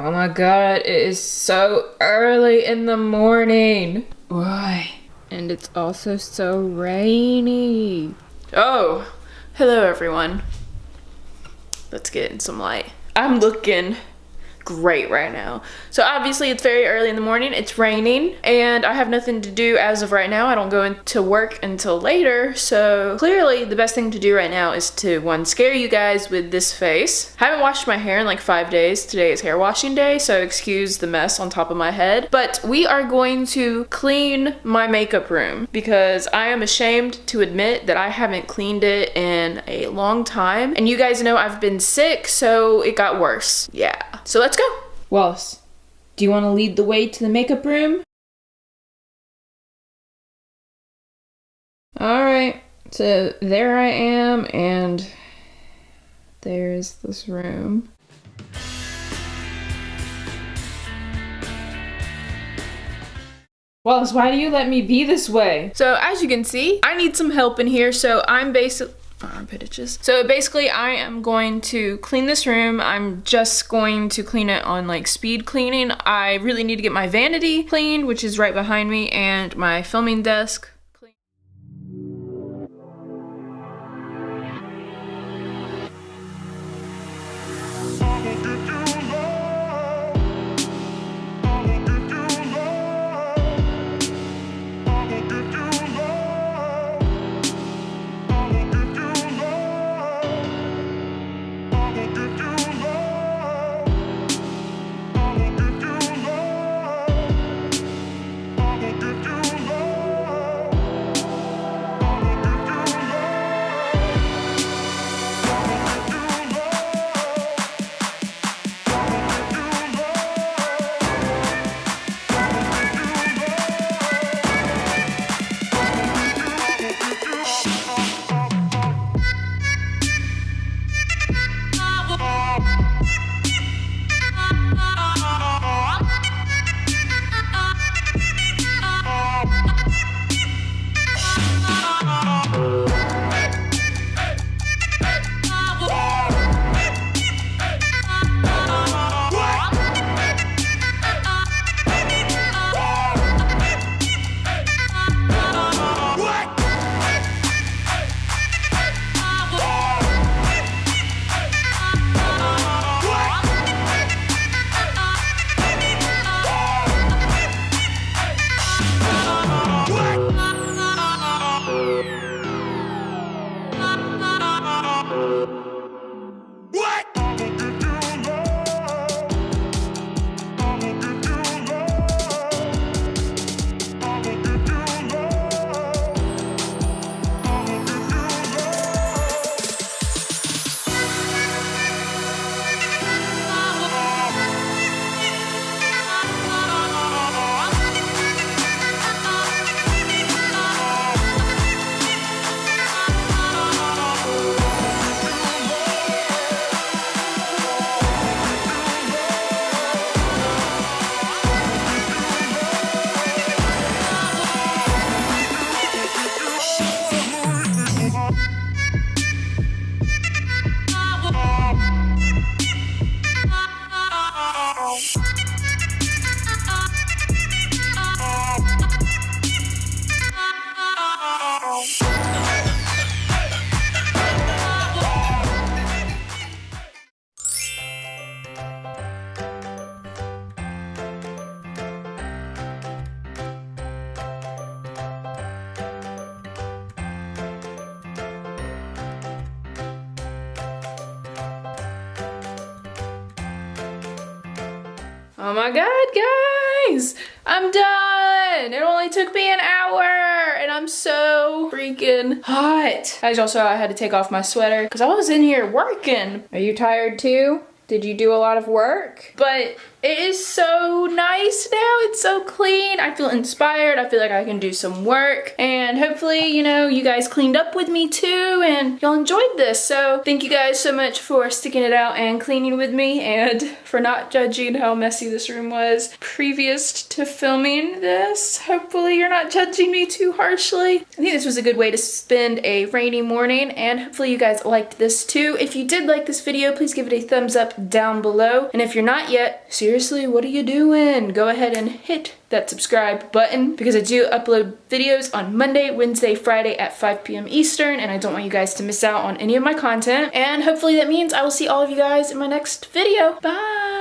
Oh my god, it is so early in the morning. Why? And it's also so rainy. Oh, hello everyone. Let's get in some light. I'm looking great right now. So obviously it's very early in the morning, it's raining, and I have nothing to do as of right now. I don't go into work until later, so clearly the best thing to do right now is to, one, scare you guys with this face. I haven't washed my hair in like 5 days. Today is hair washing day, so excuse the mess on top of my head. But we are going to clean my makeup room because I am ashamed to admit that I haven't cleaned it in a long time. And you guys know I've been sick, so it got worse. Yeah, so let's go. Wallace, do you want to lead the way to the makeup room? Alright, so there I am, and there's this room. Wallace, why do you let me be this way? So as you can see, I need some help in here, so I'm basically... armpit itches. So basically I am going to clean this room. I'm just going to clean it on like speed cleaning. I really need to get my vanity cleaned, which is right behind me, and my filming desk cleaned. Oh my god, guys! I'm done! It only took me an hour, and I'm so freaking hot. As y'all saw, I had to take off my sweater because I was in here working. Are you tired too? Did you do a lot of work? But it is so nice now. It's so clean. I feel inspired. I feel like I can do some work. And hopefully, you know, you guys cleaned up with me too and y'all enjoyed this. So thank you guys so much for sticking it out and cleaning with me and for not judging how messy this room was previous to filming this. Hopefully you're not judging me too harshly. I think this was a good way to spend a rainy morning and hopefully you guys liked this too. If you did like this video, please give it a thumbs up down below. And if you're not yet, seriously, what are you doing? Go ahead and hit that subscribe button because I do upload videos on Monday, Wednesday, Friday at 5 p.m. Eastern, and I don't want you guys to miss out on any of my content. And hopefully that means I will see all of you guys in my next video. Bye!